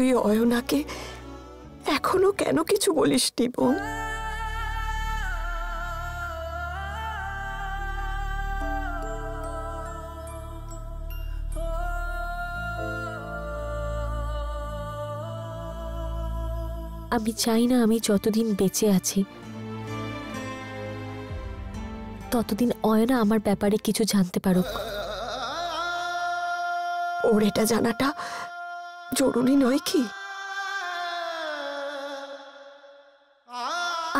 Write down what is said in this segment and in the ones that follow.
তুই অয়নাকে এখনো কেন কিছু বলিসনি বোন? আমি চাই না আমি যতদিন বেঁচে আছি ততদিন অয়না আমার ব্যাপারে কিছু জানতে পারুক। ওর এটা জানাটা জরুরি নয় কি?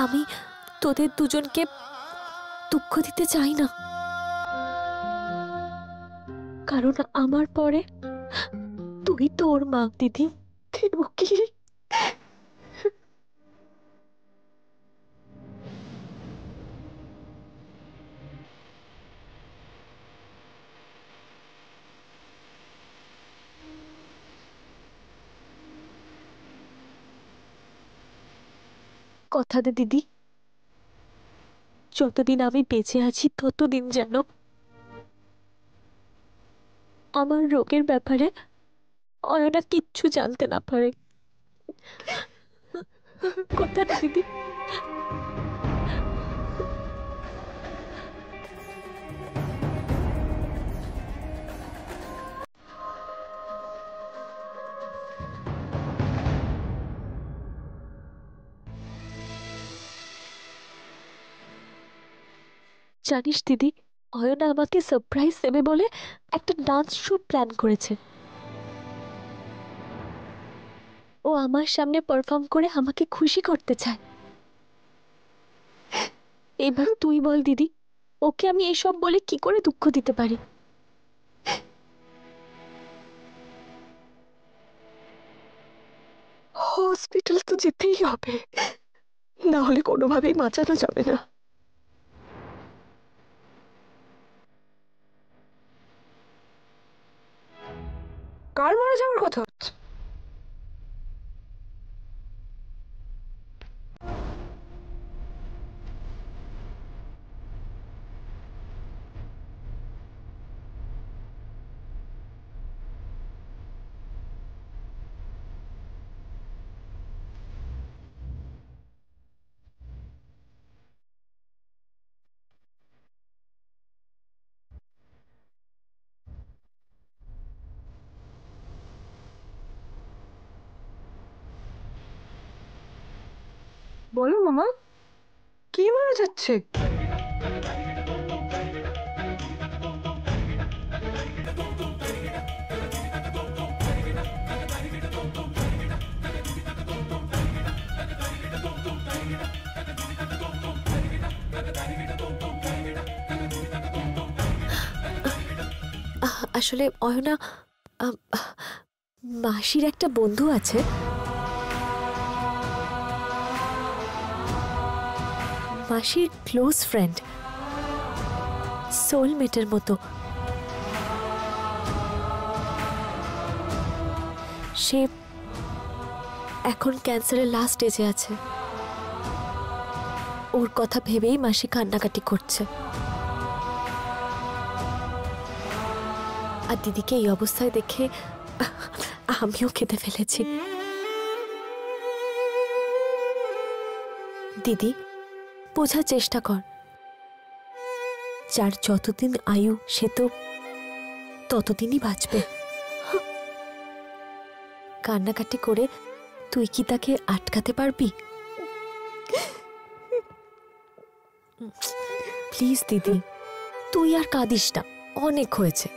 আমি তোদের দুজনকে দুঃখ দিতে চাই না, কারণ আমার পরে তুই তোর মা। দিদি, দেবকী, কথা দে দিদি, যতদিন আমি বেঁচে আছি ততদিন যেন আমার রোগের ব্যাপারে অয়না কিচ্ছু জানতে না পারে। কথাটা দিদি। জানিস দিদি, অয়না আমাকে সারপ্রাইজ দেবে বলে একটা ডান্স শো প্ল্যান করেছে। ও আমার সামনে পারফর্ম করে আমাকে খুশি করতে চায়। এবার তুই বল দিদি, ওকে আমি এসব বলে কি করে দুঃখ দিতে পারি? হসপিটাল তো যেতেই হবে, না হলে কোনোভাবেই বাঁচানো যাবে না। কার মারা যাওয়ার কথা হচ্ছে? বলো মামা, কি মারা যাচ্ছে? আসলে অয়না, মাসির একটা বন্ধু আছে, মাসির ক্লোজ ফ্রেন্ড, সোলমেটের মতো। সে এখন ক্যান্সারের লাস্ট স্টেজে আছে। ওর কথা ভেবেই মাসি কান্নাকাটি করছে। আর দিদিকে এই অবস্থায় দেখে আমিও কেঁদে ফেলেছি। দিদি, বোঝার চেষ্টা কর, যার যতদিন আয়ু সে তো ততদিনই বাঁচবে। কান্নাকাটি করে তুই কি তাকে আটকাতে পারবি? প্লিজ দিদি, তুই আর কাঁদিস না, অনেক হয়েছে।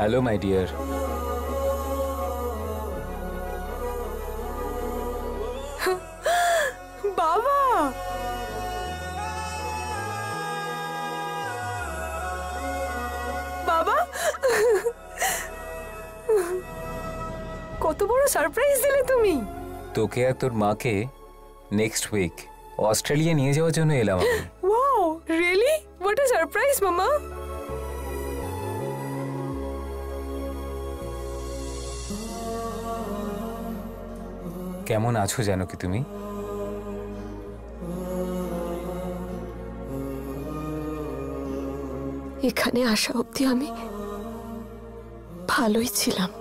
Hello, my dear. বাবা, বাবা, কত বড় সারপ্রাইজ দিলে তুমি। তোকে আর তোর মাকে নেক্সট উইক অস্ট্রেলিয়া নিয়ে যাওয়ার জন্য এলাম আমি। Wow, really? What a surprise মামা। কেমন আছো জানো কি তুমি? এখানে আসা অবধি আমি ভালোই ছিলাম।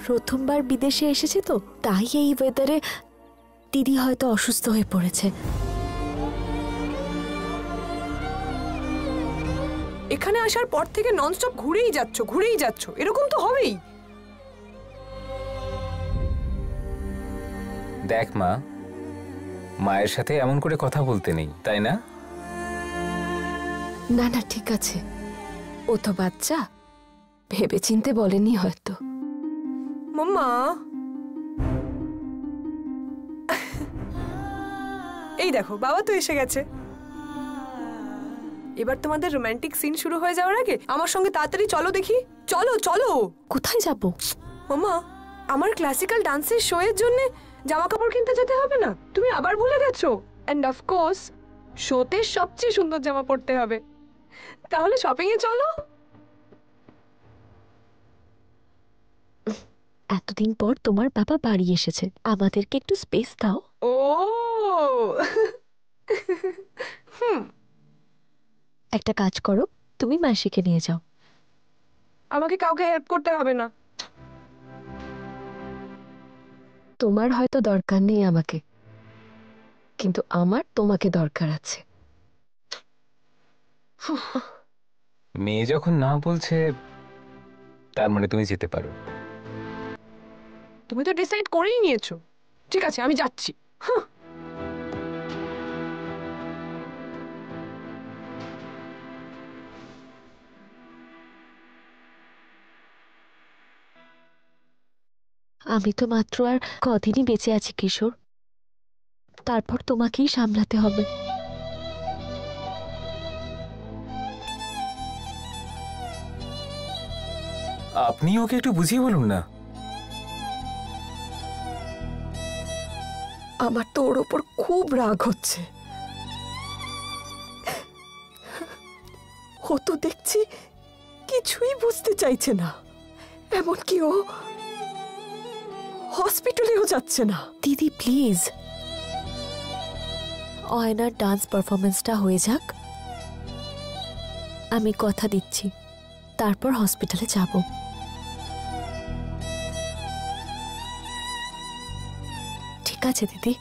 প্রথমবার বিদেশে এসেছে তো, তাই এই ওয়েদারে দিদি হয়তো অসুস্থ হয়ে পড়েছে। এখানে আসার পর থেকে ননস্টপ ঘুরেই যাচ্ছ, এরকম তো হবেই। দেখ মা, মায়ের সাথে এমন করে কথা বলতে নেই, তাই না? না না, ঠিক আছে, ও তো বাচ্চা, ভেবে চিনতে বলেনি হয়তো। মাম্মা, এই দেখো বাবা তো এসে গেছে। এবার তোমাদের রোমান্টিক সিন শুরু হয়ে যাওয়ার আগে আমার সঙ্গে তাড়াতাড়ি চলো দেখি। চলো চলো। কোথায় যাব? মাম্মা, আমার ক্লাসিক্যাল ডান্সের শো এর জন্য জামা কাপড় কিনতে যেতে হবে না? তুমি আবার ভুলে গেছো? এন্ড অফ কোর্স শোতে সবচেয়ে সুন্দর জামা পরতে হবে। তাহলে শপিং এ চলো। এতদিন পর তোমার বাবা বাড়ি এসেছে, আমাদেরকে একটু স্পেস দাও। ও একটা কাজ করো, তুমি মাসিকে নিয়ে যাও। আমাকে কাউকে হেল্প করতে হবে না। তোমার হয়তো দরকার নেই আমাকে, কিন্তু আমার তোমাকে দরকার আছে। মেয়ে যখন না বলছে, তার মানে তুমি যেতে পারো। তুমি তো ডিসাইড করেই নিয়েছো। ঠিক আছে, আমি যাচ্ছি। আমি তো মাত্র আর কদিনই বেঁচে আছি কিশোর, তারপর তোমাকেই সামলাতে হবে। আপনি ওকে একটু বুঝিয়ে বলুন না। আমার তো ওর ওপর খুব রাগ হচ্ছে। ও তো দেখছি কিছুই বুঝতে চাইছে না, এমনকি ও হসপিটালেও যাচ্ছে না। দিদি প্লিজ, অয়নার ডান্স পারফরমেন্সটা হয়ে যাক, আমি কথা দিচ্ছি তারপর হসপিটালে যাব। ঠিক আছে দিদি?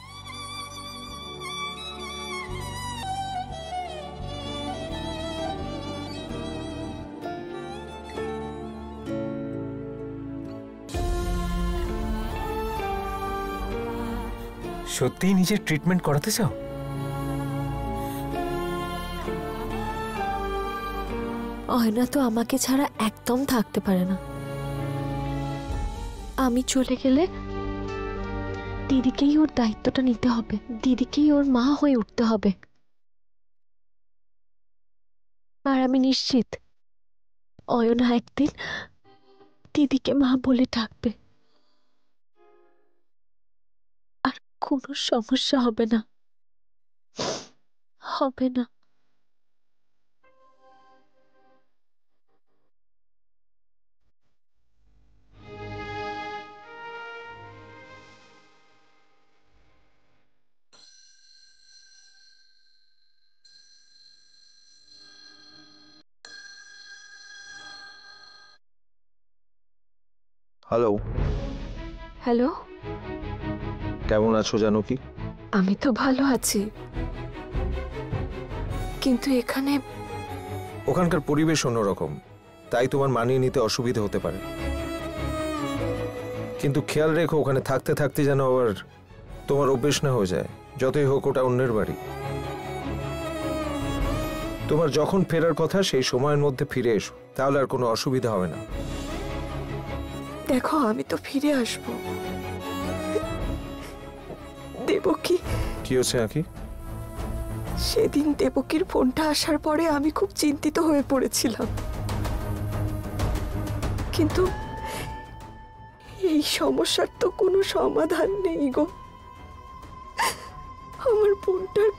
সত্যিই নিজের ট্রিটমেন্ট করাতে চাও? অয়না তো আমাকে ছাড়া একদম থাকতে পারে না। আমি চলে গেলে দিদিকেই ওর দায়িত্বটা নিতে হবে, দিদিকেই ওর মা হয়ে উঠতে হবে। আর আমি নিশ্চিত অয়না একদিন দিদিকে মা বলে ডাকবে, আর কোনো সমস্যা হবে না, হবে না। হ্যালো, হ্যালো, কেমন আছো জানকী? আমি তো ভালো আছি, কিন্তু এখানে ওখানকার পরিবেশ অন্যরকম, তাই তোমার মানিয়ে নিতে অসুবিধা হতে পারে। কিন্তু খেয়াল রেখো ওখানে থাকতে থাকতে যেন আবার তোমার অভ্যেস না হয়ে যায়। যতই হোক ওটা অন্যের বাড়ি। তোমার যখন ফেরার কথা সেই সময়ের মধ্যে ফিরে এসো, তাহলে আর কোনো অসুবিধা হবে না। দেখো, আমি তো ফিরে আসবো। দেবকী, কি হচ্ছে আঁকি? সেদিন দেবকীর ফোনটা আসার পরে আমি খুব চিন্তিত হয়ে পড়েছিলাম, কিন্তু এই সমস্যার তো কোনো সমাধান নেই গো। আমার বোনটার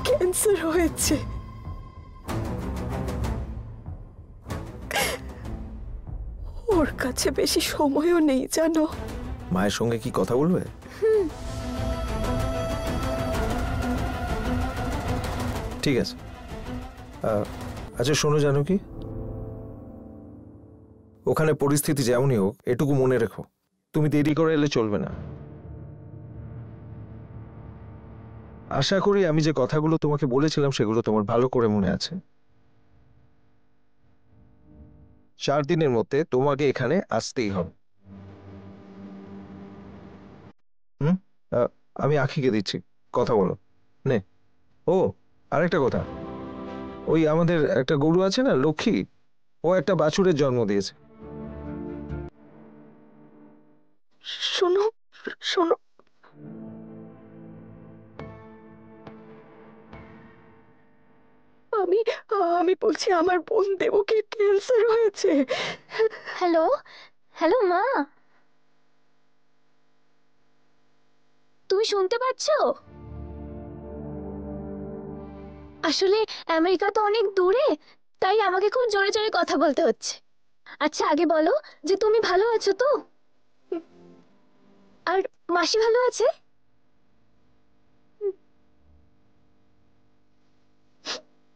ক্যান্সার হয়েছে। ওর কাছে বেশি সময়ও নেই জানো। মায়ের সঙ্গে কি কথা বলবে? ঠিক আছে। আচ্ছা শোনো, জানো কি, ওখানে পরিস্থিতি যেমনই হোক এটুকু মনে রেখো, তুমি দেরি করে এলে চলবে না। আশা করি আমি যে কথাগুলো তোমাকে বলেছিলাম সেগুলো তোমার ভালো করে মনে আছে। 4 দিনের মধ্যে তোমাকে এখানে আসতেই হবে। আমি আখিকে দিচ্ছি, কথা বলো। নে। ও আরেকটা কথা, ওই আমাদের একটা গরু আছে না, লক্ষ্মী, ও একটা বাছুরের জন্ম দিয়েছে। শোনো শোনো, আমি আমি বলছি আমার বোন দেবকীর ক্যান্সার হয়েছে। হ্যালো, হ্যালো মা, তুমি শুনতে পাচ্ছো? আসলে আমেরিকা তো অনেক দূরে, তাই আমাকে খুব জোরে জোরে কথা বলতে হচ্ছে। আচ্ছা আগে বলো যে তুমি ভালো আছো তো, আর মাসি ভালো আছে?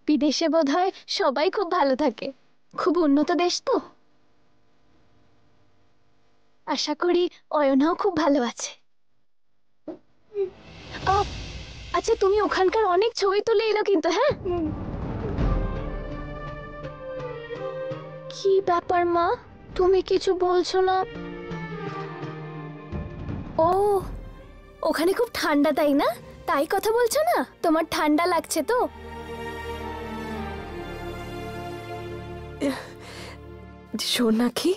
বিদেশে বোধহয় সবাই খুব ভালো থাকে, খুব উন্নত দেশ তো। আশা করি অয়নাও খুব ভালো আছে। আচ্ছা তুমি ওখানকার অনেক ছবি তুলে এলো কিন্তু, হ্যাঁ? কি ব্যাপার মা, তুমি কিছু বলছো না? ও, ওখানে খুব ঠান্ডা তাই না? তাই কথা বলছো না? তোমার ঠান্ডা লাগছে তো? সোনাক্ষী,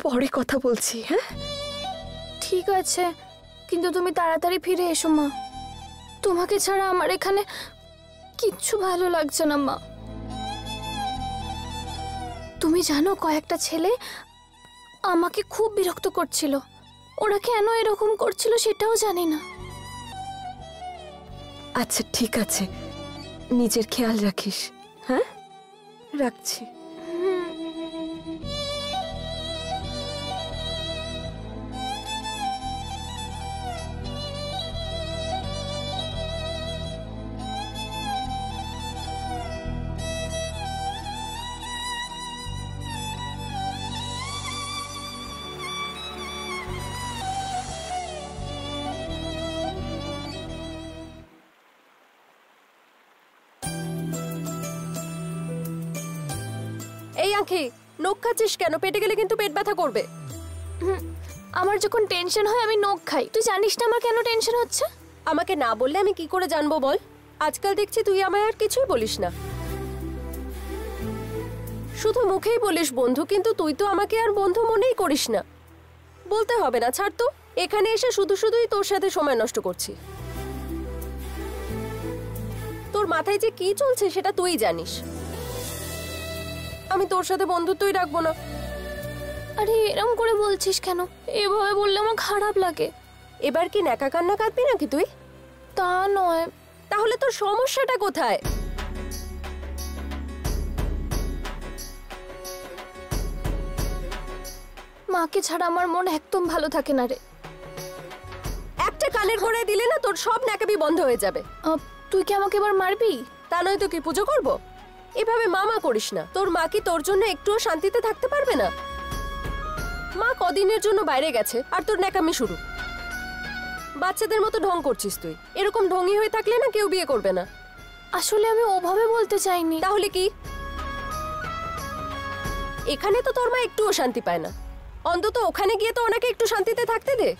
পরে কথা বলছি। হ্যাঁ ঠিক আছে, কিন্তু তুমি তাড়াতাড়ি ফিরে এসো মা। তোমাকে ছাড়া আমার এখানে কিচ্ছু ভালো লাগছে না মা। তুমি জানো কয়েকটা ছেলে আমাকে খুব বিরক্ত করছিল, ওরা কেন এরকম করছিল সেটাও জানি না। আচ্ছা ঠিক আছে, নিজের খেয়াল রাখিস। হ্যাঁ রাখছি। এই আঁখি, নখ খাচ্ছিস কেন? পেটে গেলে কিন্তু পেট ব্যথা করবে। আমার যখন টেনশন হয় আমি নখ খাই। তুই জানিস না আমার কেন টেনশন হচ্ছে? আমাকে না বললে আমি কি করে জানবো বল? আজকাল দেখছি তুই আমায় আর কিছুই বলিস না, শুধু মুখেই বলিস বন্ধু, কিন্তু তুই তো আমাকে আর বন্ধু মনেই করিস না। বলতে হবে না, ছাড় তো। এখানে এসে শুধু শুধুই তোর সাথে সময় নষ্ট করছি। তোর মাথায় যে কি চলছে সেটা তুই জানিস। আমি তোর সাথে বন্ধুত্বই রাখবো না। আরে এরকম করে বলছিস কেন? এভাবে বললে আমার খারাপ লাগে। এবার কি ন্যাকা কান্না কাঁদবি নাকি তুই? তা নয়। তাহলে তোর সমস্যাটা কোথায়? মাকে ছাড়া আমার মন একদম ভালো থাকে না রে। একটা কানের গোড়ায় দিলে না তোর সব ন্যাকাবি বন্ধ হয়ে যাবে। তুই কি আমাকে এবার মারবি? তা নয় তো কি পুজো করব? এভাবে মামা করিস না। তোর মা কি তোর জন্য একটুও শান্তিতে থাকতে পারবে না? মা কদিনের জন্য বাইরে গেছে আর তোর ন্যাকামি শুরু। বাচ্চাদের মতো ঢং করছিস তুই। এরকম ঢঙি হয়ে থাকলে না কেউ বিয়ে করবে না। আসলে আমি ওভাবে বলতে চাইনি। তাহলে কি? এখানে তো তোর মা একটুও শান্তি পায় না, অন্তত ওখানে গিয়ে তো ওনাকে একটু শান্তিতে থাকতে দে।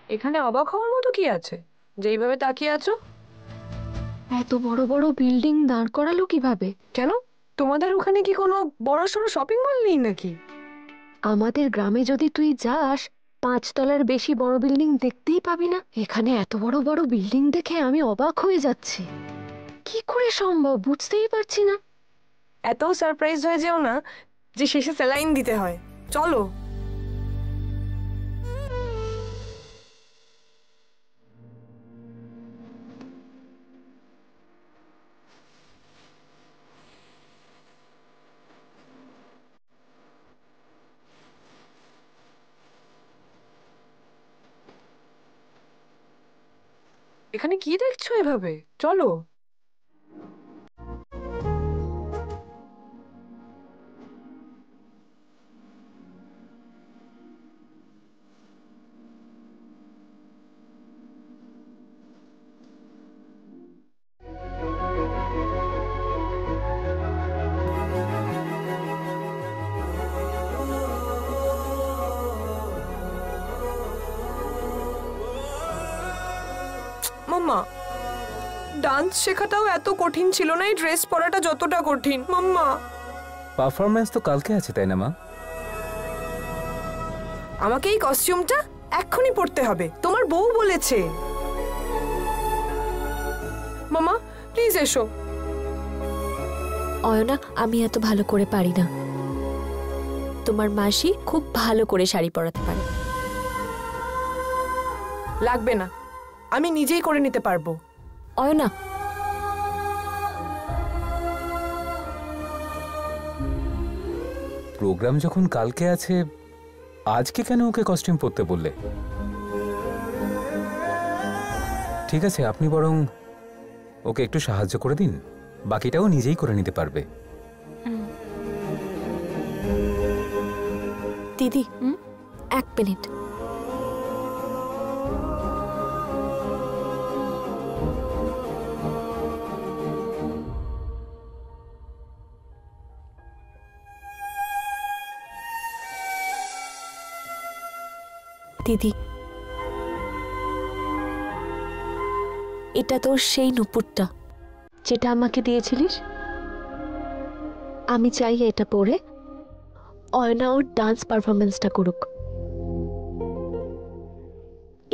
এখানে অবাক হওয়ার মতো কি আছে যেইভাবে তাকিয়ে আছো? এত বড় বড় বিল্ডিং দাঁড় করালো কিভাবে? কেন, তোমাদের ওখানে কি কোনো বড়সড় শপিং মল নেই নাকি? আমাদের গ্রামে যদি তুই যাস 5 তলার বেশি বড় বিল্ডিং দেখতেই পাবি না। এখানে এত বড় বড় বিল্ডিং দেখে আমি অবাক হয়ে যাচ্ছি। কি করে সম্ভব বুঝতেই পারছি না। এত সারপ্রাইজ হয়ে যেও না যে শেষে স্যালাইন দিতে হয়। চলো। এখানে কি দেখছো এভাবে? চলো। মাম্মা, ডান্স শেখাটাও এত কঠিন ছিল না এই ড্রেস পরাটা যতটা কঠিন। মাম্মা, পারফরমেন্স তো কালকে আছে তাই না মা? আমাকে এই কস্টিউমটা এক্ষুনি পরতে হবে, তোমার বউ বলেছে। মামা প্লিজ এসো। অয়না, আমি এত ভালো করে পারি না। তোমার মাসি খুব ভালো করে শাড়ি পরাতে পারে। লাগবে না, আমি নিজেই করে নিতে পারবো। অয়না, প্রোগ্রাম যখন কালকে আছে আজকে কেন ওকে কস্টিউম পরতে বললে? ঠিক আছে, আপনি বরং ওকে একটু সাহায্য করে দিন, বাকিটাও নিজেই করে নিতে পারবে। দিদি, 1 মিনিট। দিদি, এটা তোর সেই নুপুরটা যেটা আমাকে দিয়েছিলিস। আমি চাই এটা পরে অয়না ওর ডান্স পারফরমেন্সটা করুক।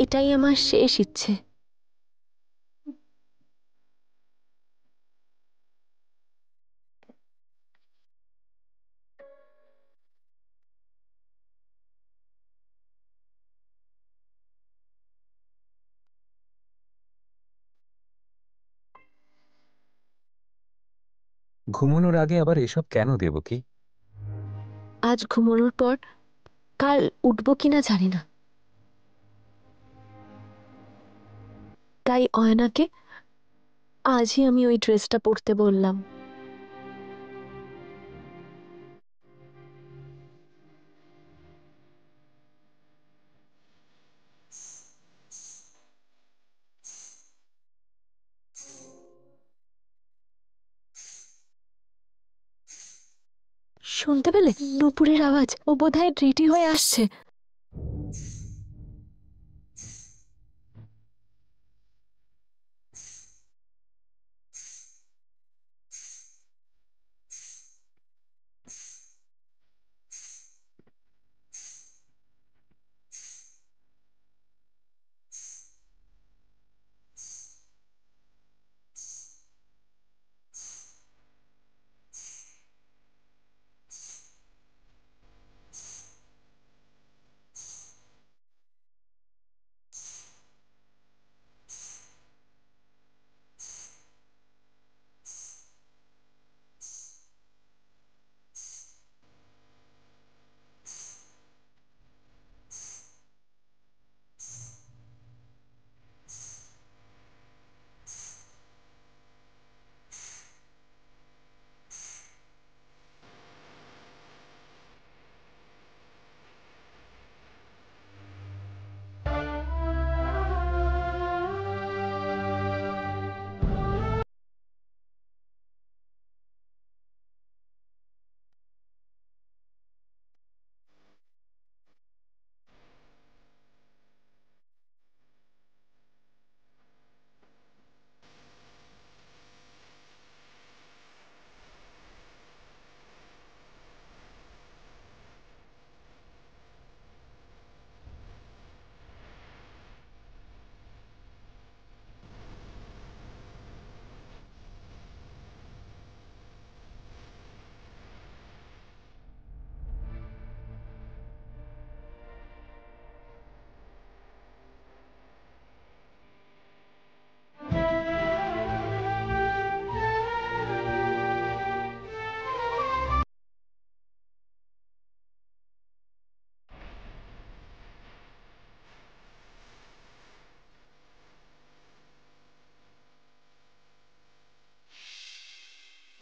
এটাই আমার শেষ ইচ্ছে। ঘুমানোর আগে আবার এসব কেন দেব কি? আজ ঘুমানোর পর কাল উঠবো কিনা জানি না, তাই অয়নাকে আজই আমি ওই ড্রেসটা পরতে বললাম। শুনতে পেলে নুপুরের আওয়াজ? ও বোধহয় রেডি হয়ে আসছে।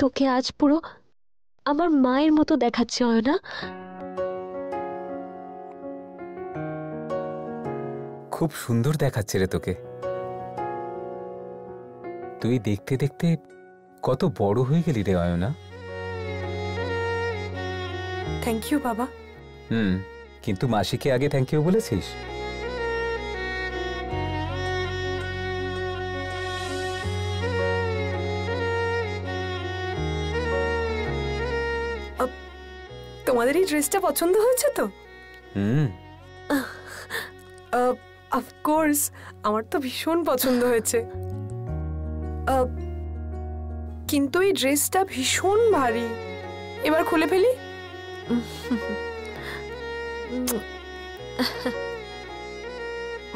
তোকে আজ পুরো আমার মায়ের মতো দেখাচ্ছে অয়না। খুব সুন্দর দেখাচ্ছে রে তোকে। তুই দেখতে দেখতে কত বড় হয়ে গেলি রে অয়না। থ্যাংক ইউ বাবা। কিন্তু মাসিকে আগে থ্যাংক ইউ বলেছিস? তোমাদের এই ড্রেসটা পছন্দ হয়েছে তো? অফকোর্স, আমার তো ভীষণ পছন্দ হয়েছে। কিন্তু এই ড্রেসটা ভীষণ ভারী, এবার খুলে ফেলি?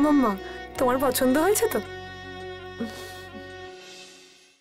মাম্মা, তোমার পছন্দ হয়েছে তো?